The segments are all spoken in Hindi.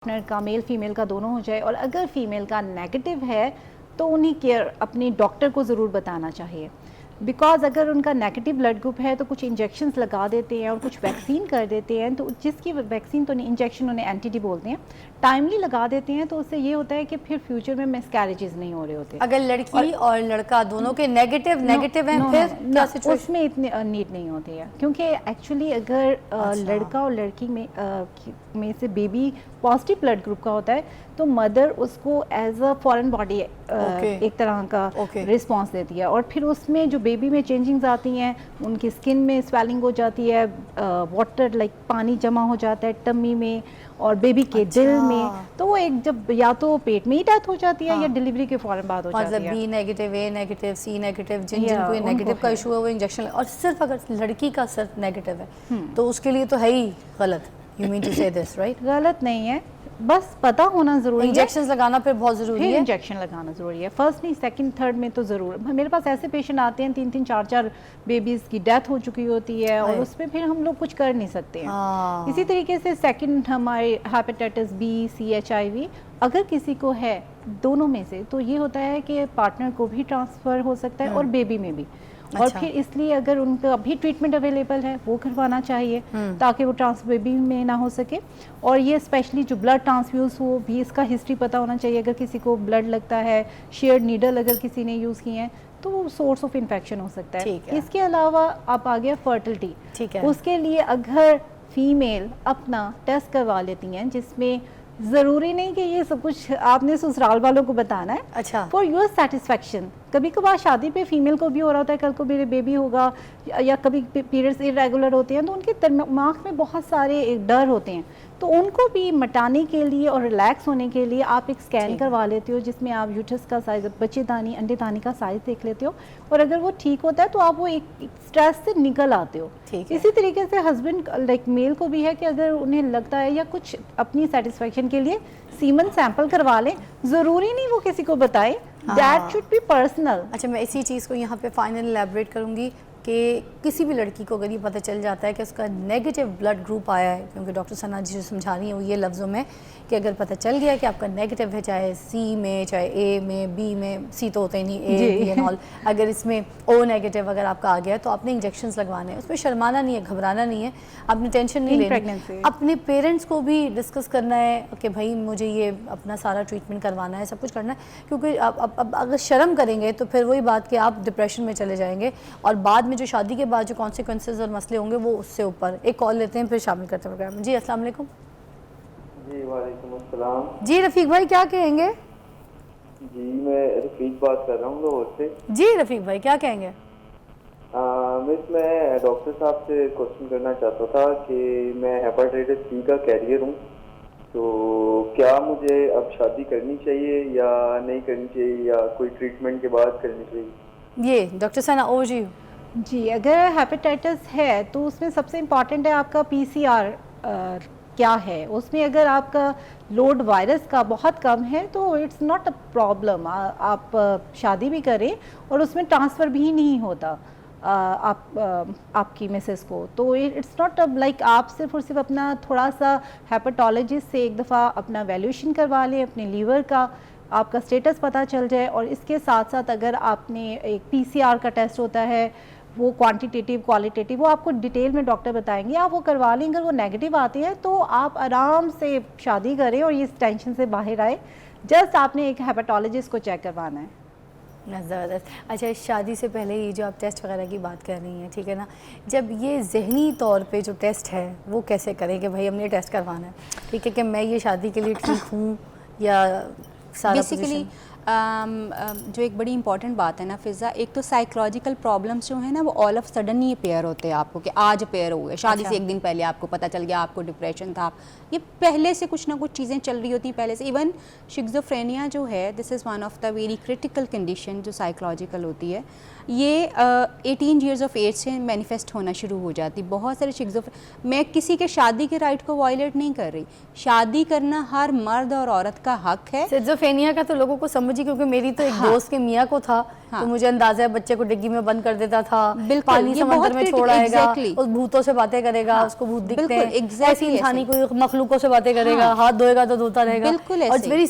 पार्टनर का मेल फीमेल का दोनों हो जाए, और अगर फीमेल का नेगेटिव है तो उन्हें केयर अपनी डॉक्टर को ज़रूर बताना चाहिए। बिकॉज अगर उनका नेगेटिव ब्लड ग्रुप है तो कुछ इंजेक्शंस लगा देते हैं और कुछ वैक्सीन कर देते हैं, तो जिसकी वैक्सीन तो नहीं, इंजेक्शन उन्हें एंटीडी बोलते हैं, टाइमली लगा देते हैं, तो उससे ये होता है कि फिर फ्यूचर में मिसकैरेजेस नहीं हो रहे होते। अगर लड़की और लड़का दोनों के नेगेटिव हैं फिर क्या सिचुएशन? उसमें इतनी नीड नहीं होती है, क्योंकि एक्चुअली अगर लड़का और लड़की में से बेबी पॉजिटिव ब्लड ग्रुप का होता है तो मदर उसको एज अ फॉरेन बॉडी एक तरह का रिस्पॉन्स देती है, और फिर उसमें जो बेबी में चेंजिंग्स आती हैं, उनकी स्किन में स्वेलिंग हो जाती है, वाटर लाइक पानी जमा हो जाता है टमी में और बेबी के दिल में, तो वो एक जब या तो पेट में ही डेथ हो जाती है या डिलीवरी के फौरन बाद हो जाती है। मतलब बी नेगेटिव, ए नेगेटिव, सी नेगेटिव, जिनको ये नेगेटिव का इशू है वो इंजेक्शन, और सिर्फ अगर लड़की का सिर्फ नेगेटिव है तो उसके लिए तो है ही गलत। यू मीन टू से दिस राइट? गलत नहीं है, बस पता होना जरूरी है। इंजेक्शन लगाना फिर बहुत जरूरी है। इंजेक्शन लगाना जरूरी है, फर्स्ट नहीं सेकंड थर्ड में तो जरूर। मेरे पास ऐसे पेशेंट आते हैं 3-3 4-4 बेबीज की डेथ हो चुकी होती है और उसमें फिर हम लोग कुछ कर नहीं सकते हैं। इसी तरीके से सेकंड हमारे हेपेटाइटिस बी, सी, HIV अगर किसी को है दोनों में से, तो ये होता है कि पार्टनर को भी ट्रांसफर हो सकता है और बेबी में भी। और फिर इसलिए अगर उनका अभी ट्रीटमेंट अवेलेबल है वो करवाना चाहिए ताकि वो ट्रांस बेबी में ना हो सके। और ये स्पेशली जो ब्लड ट्रांसफ्यूज हो भी, इसका हिस्ट्री पता होना चाहिए। अगर किसी को ब्लड लगता है, शेयर्ड नीडल अगर किसी ने यूज़ किए हैं तो वो सोर्स ऑफ इन्फेक्शन हो सकता है। इसके अलावा आप आ गया फर्टिलिटी, उसके लिए अगर फीमेल अपना टेस्ट करवा लेती हैं, जिसमें ज़रूरी नहीं कि ये सब कुछ आपने ससुराल वालों को बताना है। अच्छा, फॉर योर सेटिस्फेक्शन। कभी कभार शादी पे फीमेल को भी हो रहा होता है कल को मेरे बेबी होगा, या कभी पीरियड्स इरेगुलर होते हैं तो उनके दिमाग में बहुत सारे डर होते हैं, तो उनको भी मटाने के लिए और रिलैक्स होने के लिए आप एक स्कैन करवा लेते हो जिसमें आप यूट्रस का साइज, बच्चेदानी अंडेदानी का साइज देख लेते हो, और अगर वो ठीक होता है तो आप वो एक स्ट्रेस से निकल आते हो। इसी तरीके से हस्बैंड लाइक मेल को भी है कि अगर उन्हें लगता है या कुछ अपनी सेटिस्फेक्शन के लिए सीमन सैंपल करवा लें, ज़रूरी नहीं वो किसी को बताए, दैट शुड बी पर्सनल। अच्छा, मैं इसी चीज़ को यहाँ पे फाइनल एलैबोरेट करूँगी कि किसी भी लड़की को अगर ये पता चल जाता है कि उसका नेगेटिव ब्लड ग्रुप आया है, क्योंकि डॉक्टर सना जी जो समझा रही हैं वो ये लफ्ज़ों में कि अगर पता चल गया कि आपका नेगेटिव है, चाहे C में, चाहे A में, B में, C तो होता ही नहीं, A, B एंड ऑल, अगर इसमें O नेगेटिव अगर आपका आ गया है तो आपने इंजेक्शंस लगवाने हैं। उसमें शर्माना नहीं है, घबराना नहीं है, आपने टेंशन नहीं लेनी। अपने पेरेंट्स को भी डिस्कस करना है कि भाई मुझे ये अपना सारा ट्रीटमेंट करवाना है, सब कुछ करना है, क्योंकि अब अगर शर्म करेंगे तो फिर वही बात कि आप डिप्रेशन में चले जाएंगे और बाद में जो शादी के बाद जो कॉन्सिक्वेंसेस और मसले होंगे वो उससे ऊपर। एक कॉल लेते हैं फिर शामिल करते हैं प्रोग्राम में। जी अस्सलाम वालेकुम। जी वालेकुम अस्सलाम। जी रफ़ीक भाई क्या कहेंगे? जी मैं रफ़ीक बात कर रहा हूँ लाहौर से। जी रफ़ीक भाई क्या कहेंगे? मिस मैं डॉक्टर साहब से क्वेश्चन करना चाहता था कि मैं हेपेटाइटिस C का कैरियर हूँ, तो क्या मुझे अब शादी करनी चाहिए या नहीं करनी चाहिए, या कोई ट्रीटमेंट के बाद करनी चाहिए? ये डॉक्टर सना ओ जी, अगर हेपेटाइटिस है तो उसमें सबसे इम्पॉर्टेंट है आपका PCR क्या है। उसमें अगर आपका लोड वायरस का बहुत कम है तो इट्स नॉट अ प्रॉब्लम, आप शादी भी करें और उसमें ट्रांसफ़र भी नहीं होता आपकी मिसेस को, तो इट्स नॉट लाइक आप सिर्फ और सिर्फ अपना थोड़ा सा हेपेटोलॉजिस्ट से एक दफ़ा अपना वैल्यूएशन करवा लें, अपने लीवर का आपका स्टेटस पता चल जाए, और इसके साथ साथ अगर आपने एक PCR का टेस्ट होता है, वो क्वांटिटेटिव क्वालिटेटिव वो आपको डिटेल में डॉक्टर बताएंगे, आप वो करवा लें। अगर वो नेगेटिव आते हैं तो आप आराम से शादी करें और इस टेंशन से बाहर आए। जस्ट आपने एक हेपेटोलॉजिस्ट को चेक करवाना है। ज़बरदस्त। अच्छा, शादी से पहले ये जो आप टेस्ट वगैरह की बात कर रही हैं, ठीक है ना, जब ये जहनी तौर पे जो टेस्ट है वो कैसे करें कि भाई हमने टेस्ट करवाना है, ठीक है, कि मैं ये शादी के लिए ठीक हूँ या सारा बेसिकली जो एक बड़ी इंपॉर्टेंट बात है ना फ़िज़ा, एक तो साइकोलॉजिकल प्रॉब्लम्स जो है ना वो all of sudden he appear होते हैं आपको कि आज अपेयर हुए, शादी से एक दिन पहले आपको पता चल गया आपको डिप्रेशन था, ये पहले से कुछ ना कुछ चीज़ें चल रही होती पहले से। इवन शिज़ोफ्रेनिया जो है, this is one of the very critical condition जो साइकोलॉजिकल होती है, ये 18 ईयर्स ऑफ एज से मैनिफेस्ट होना शुरू हो जाती। बहुत सारे मैं किसी के शादी के राइट को वायलेट नहीं कर रही, शादी करना हर मर्द और औरत का हक है। शिज़ोफ्रेनिया का तो लोगों को समझ जी, क्योंकि मेरी तो एक दोस्त के मियाँ को था, तो मुझे अंदाजा है बच्चे को डिग्गी में बंद कर देता था, पानी समंदर में छोड़ आएगा, उस भूतों से बातें करेगा, उसको भूत दिखते हैं, ऐसी इंसानी कोई मखलूकों से बातें करेगा, हाथ धोएगा तो धोता रहेगा, बिल्कुल और वेरी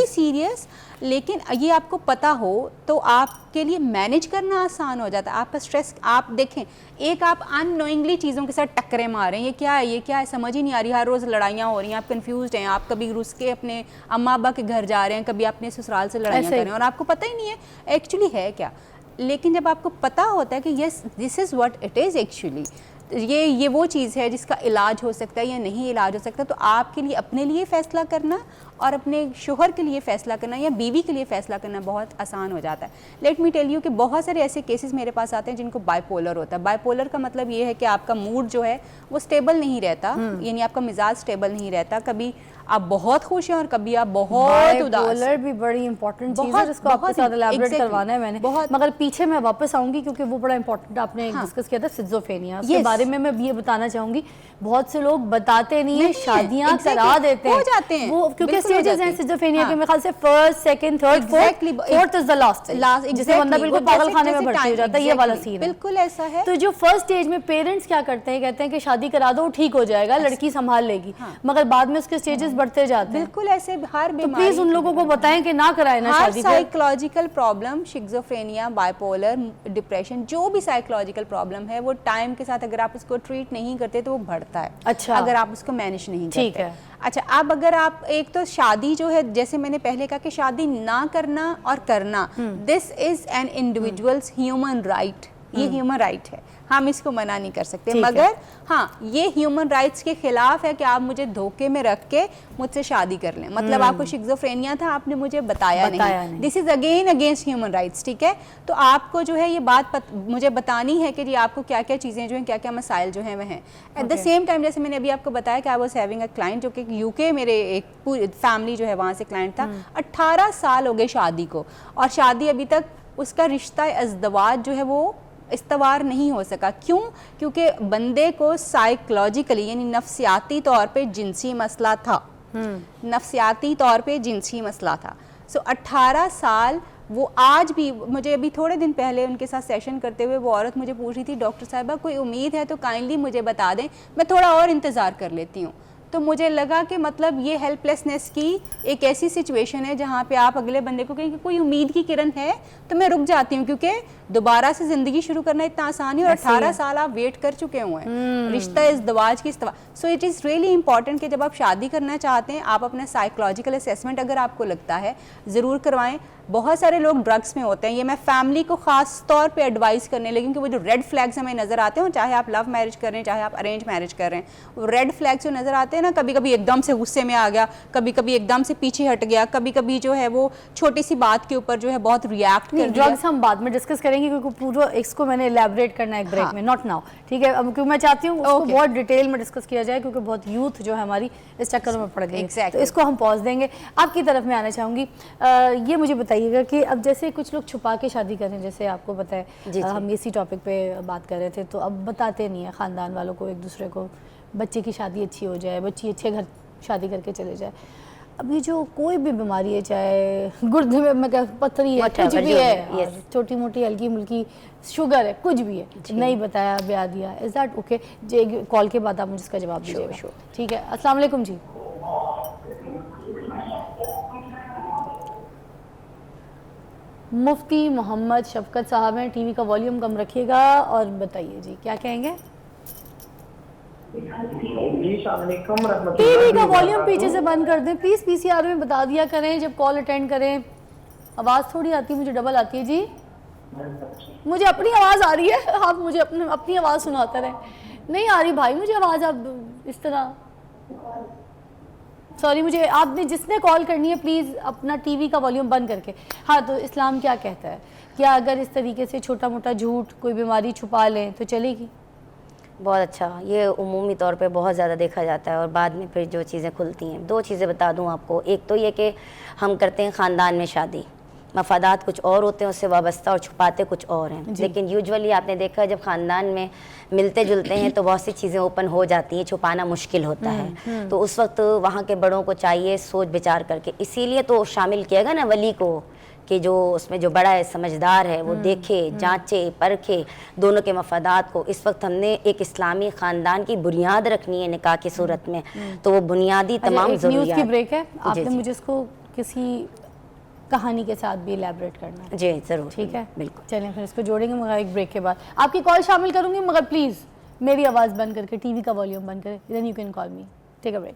सीरियस। लेकिन ये आपको पता हो तो आपके लिए मैनेज करना आसान हो जाता है। आपका स्ट्रेस, आप देखें, एक आप अननोइंगली चीज़ों के साथ टक्करें मार रहे हैं, ये क्या है समझ ही नहीं आ रही, हर रोज़ लड़ाइयाँ हो रही हैं, आप कंफ्यूज हैं, आप कभी रुस के अपने अम्मा अब्बा के घर जा रहे हैं, कभी अपने ससुराल से लड़ाइयाँ कर रहे हैं और आपको पता ही नहीं है एक्चुअली है क्या। लेकिन जब आपको पता होता है कि yes this is what it is actually, ये वो चीज़ है जिसका इलाज हो सकता है या नहीं इलाज हो सकता, तो आपके लिए अपने लिए फ़ैसला करना और अपने शोहर के लिए फ़ैसला करना या बीवी के लिए फ़ैसला करना बहुत आसान हो जाता है। लेट मी टेल यू कि बहुत सारे ऐसे केसेस मेरे पास आते हैं जिनको बाइपोलर होता है। बाइपोलर का मतलब ये है कि आपका मूड जो है वो स्टेबल नहीं रहता, यानी आपका मिजाज स्टेबल नहीं रहता, कभी आप बहुत खुश हैं और कभी आप बहुत उदास। बाइपोलर भी बड़ी इंपॉर्टेंट चीज़ है जिसको आपके साथ एलैबोरेट करवाना है मैंने बहुत, मगर पीछे मैं वापस आऊंगी क्योंकि वो बड़ा इंपॉर्टेंट आपने डिस्कस किया था सिज़ोफ्रेनिया, उसके बारे में मैं ये बताना चाहूंगी। बहुत से लोग बताते नहीं है, शादियां करा देते हैं, हो जाते हैं वो, क्योंकि स्टेजेस हैं सिज़ोफ्रेनिया के, मेरे ख्याल से first, second, third, fourth is the last, जिसमें बंदा बिल्कुल पागलखाने में भर्ती हो जाता है, ये वाला सीन है। बिल्कुल ऐसा है। तो जो फर्स्ट स्टेज में पेरेंट्स क्या करते हैं, कहते हैं कि शादी करा दो ठीक हो जाएगा, लड़की संभाल लेगी, मगर बाद में उसके स्टेजेस बढ़ते जाते हैं। बिल्कुल ऐसे हर बीमारी, तो प्लीज उन लोगों को बताएं कि ना कराएं ना शादी। Psychological problem, schizophrenia, bipolar, depression, जो भी साइकोलॉजिकल प्रॉब्लम है वो टाइम के साथ अगर आप उसको ट्रीट नहीं करते तो वो बढ़ता है। अच्छा, अगर आप उसको मैनेज नहीं करते। ठीक है। अच्छा, अब अगर आप, एक तो शादी जो है, जैसे मैंने पहले कहा कि शादी ना करना और करना, this is an individuals human right, ये ह्यूमन राइट है, हम इसको मना नहीं कर सकते, मगर हाँ ये ह्यूमन राइट्स के खिलाफ है कि आप मुझे धोखे में रख के मुझसे शादी कर लें। मतलब आपको शिज़ोफ्रेनिया था, आपने मुझे बताया नहीं, this is again against human rights, ठीक है। तो आपको जो है ये बात मुझे बतानी है कि जी आपको क्या क्या चीज़ें जो हैं, क्या क्या मसाइल जो हैं वह हैं। एट द सेम टाइम, जैसे मैंने अभी आपको बताया कि I was having a client जो कि यूके, मेरे एक पूरी फैमिली जो है वहाँ से क्लाइंट था, 18 साल हो गए शादी को, और शादी अभी तक उसका रिश्ता अज़दवाज जो है वो इस्तवार नहीं हो सका। क्यों? क्योंकि बंदे को साइकोलॉजिकली यानी नफ्सियाती तौर पे जिनसी मसला था, नफ्सियाती तौर पे जिनसी मसला था। सो 18 साल वो आज भी, मुझे अभी थोड़े दिन पहले उनके साथ सेशन करते हुए वो औरत मुझे पूछ रही थी, डॉक्टर साहिबा कोई उम्मीद है तो काइंडली मुझे बता दें, मैं थोड़ा और इंतज़ार कर लेती हूँ। तो मुझे लगा कि मतलब ये हेल्पलेसनेस की एक ऐसी सिचुएशन है जहाँ पे आप अगले बंदे को कहें कि कोई उम्मीद की किरण है, तो मैं रुक जाती हूँ, क्योंकि दोबारा से ज़िंदगी शुरू करना इतना आसान है और 18 साल आप वेट कर चुके हुए हैं, रिश्ता इज़दवाज की इस्तवा। So it is really important कि जब आप शादी करना चाहते हैं, आप अपना साइकोलॉजिकल असेसमेंट अगर आपको लगता है ज़रूर करवाएं। बहुत सारे लोग ड्रग्स में होते हैं, ये मैं फैमिली को ख़ास तौर पे एडवाइस करने लगी कि वो जो रेड फ्लैग्स हमें नज़र आते हैं, चाहे आप लव मैरिज कर रहे हैं चाहे आप अरेंज मैरिज कर रहे हैं, वो रेड फ्लैग्स जो नज़र आते हैं ना, कभी कभी एकदम से गुस्से में आ गया, कभी कभी एकदम से पीछे हट गया, कभी कभी जो है वो छोटी सी बात के ऊपर जो है बहुत रिएक्ट कर दिया। ड्रग्स हम बाद में डिस्कस करेंगे क्योंकि पूरा इसको मैंने एलैबोरेट करना है एक ब्रेक में, नॉट नाउ, ठीक है। अब क्योंकि मैं चाहती हूँ उसको बहुत डिटेल में डिस्कस किया जाए, क्योंकि बहुत यूथ जो है हमारी इस चक्कर में पड़ गई है, तो इसको हम पॉज देंगे। आपकी तरफ में आना चाहूँगी, ये मुझे बताइएगा कि अब जैसे कुछ लोग छुपा के शादी कर रहे हैं, जैसे आपको पता है हम इसी टॉपिक पे बात कर रहे थे, तो अब बताते नहीं है ख़ानदान वालों को एक दूसरे को, बच्चे की शादी अच्छी हो जाए, बच्ची अच्छे घर शादी करके चले जाए। अब ये जो कोई भी बीमारी है, चाहे गुर्दे में मैं पथरी है, कुछ भी है, छोटी मोटी हल्की मुल्की शुगर है, कुछ भी है, नहीं बताया, ब्याह दिया, इज दैट ओके? कॉल के बाद आप मुझे इसका जवाब दीजिएगा, ठीक है। अस्सलाम वालेकुम जी। मुफ्ती मोहम्मद शफकत साहब हैं, टीवी का वॉल्यूम कम रखिएगा और बताइए जी क्या कहेंगे। टीवी का वॉल्यूम पीछे से बंद कर दें प्लीज, पीसीआर में बता दिया करें जब कॉल अटेंड करें। आवाज़ थोड़ी आती है, मुझे डबल आती है जी, मुझे अपनी आवाज़ आ रही है, आप मुझे अपनी आवाज़ सुनाते रहे। नहीं आ रही भाई मुझे आवाज़, आप इस तरह, सॉरी, मुझे आपने जिसने कॉल करनी है प्लीज़ अपना टीवी का वॉल्यूम बंद करके। हाँ, तो इस्लाम क्या कहता है, क्या अगर इस तरीके से छोटा मोटा झूठ कोई बीमारी छुपा लें तो चलेगी? बहुत अच्छा, ये उमूमी तौर पे बहुत ज़्यादा देखा जाता है और बाद में फिर जो चीज़ें खुलती हैं। दो चीज़ें बता दूं आपको, एक तो ये कि हम करते हैं ख़ानदान में शादी, मफादात कुछ और होते हैं उससे वाबस्ता और छुपाते कुछ और हैं, लेकिन यूजुअली आपने देखा है जब ख़ानदान में मिलते जुलते हैं तो बहुत सी चीज़ें ओपन हो जाती हैं, छुपाना मुश्किल होता है। तो उस वक्त वहाँ के बड़ों को चाहिए सोच विचार करके, इसीलिए तो शामिल किया गया ना वली को, कि जो उसमें जो बड़ा है समझदार है वो देखे, जांचे, परखे दोनों के मफादात को। इस वक्त हमने एक इस्लामी ख़ानदान की बुनियाद रखनी है निकाह की सूरत में, तो वो बुनियादी तमाम अच्छा, न्यूज़ की ब्रेक है, जी, आपने जी। मुझे इसको किसी कहानी के साथ भी एलैबोरेट करना है। जी ज़रूर, ठीक है, बिल्कुल। चलें फिर इसको जोड़ेंगे मगर एक ब्रेक के बाद। आपकी कॉल शामिल करूंगी मगर प्लीज़ मेरी आवाज़ बंद करके टीवी का वॉल्यूम बंद करें, then you can call me. Take a break.